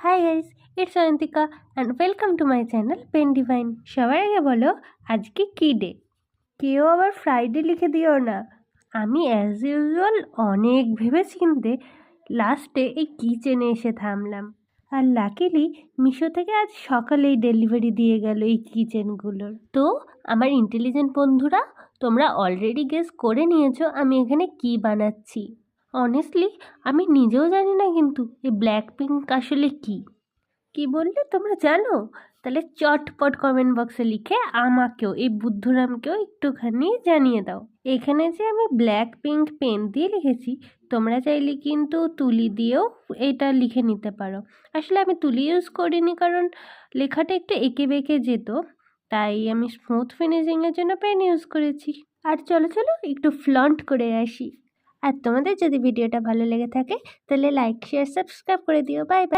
High guys, it's Ayantika and welcome to my channel Pen Divine. সবার আগে বলো আজকে কী ডে? কেউ আবার ফ্রাইডে লিখে দিও না। আমি অ্যাজ ইউজুয়াল অনেক ভেবে চিনতে লাস্টে এই কিচেনে এসে থামলাম। আর লাকিলি মিশো থেকে আজ সকালেই ডেলিভারি দিয়ে গেল এই কিচেনগুলোর। তো আমার ইন্টেলিজেন্ট বন্ধুরা, তোমরা অলরেডি গেস করে নিয়েছো আমি এখানে কি বানাচ্ছি। অনেস্টলি আমি নিজেও জানি না কিন্তু এই ব্ল্যাক পিঙ্ক আসলে কি বললে তোমরা জানো? তাহলে চটপট কমেন্ট বক্সে লিখে আমাকেও, এই বুদ্ধুরামকেও একটুখানি জানিয়ে দাও। এখানে যে আমি ব্ল্যাক পিঙ্ক পেন দিয়ে লিখেছি, তোমরা চাইলে কিন্তু তুলি দিয়েও এটা লিখে নিতে পারো। আসলে আমি তুলি ইউজ করিনি কারণ লেখাটা একটু এঁকে বেঁকে যেত, তাই আমি স্মুথ ফিনিশিংয়ের জন্য পেন ইউজ করেছি। আর চলো চলো একটু ফ্লন্ট করে আসি। আর তোমাদের যদি ভিডিওটা ভালো লেগে থাকে তাহলে লাইক শেয়ার সাবস্ক্রাইব করে দিও। Bye bye.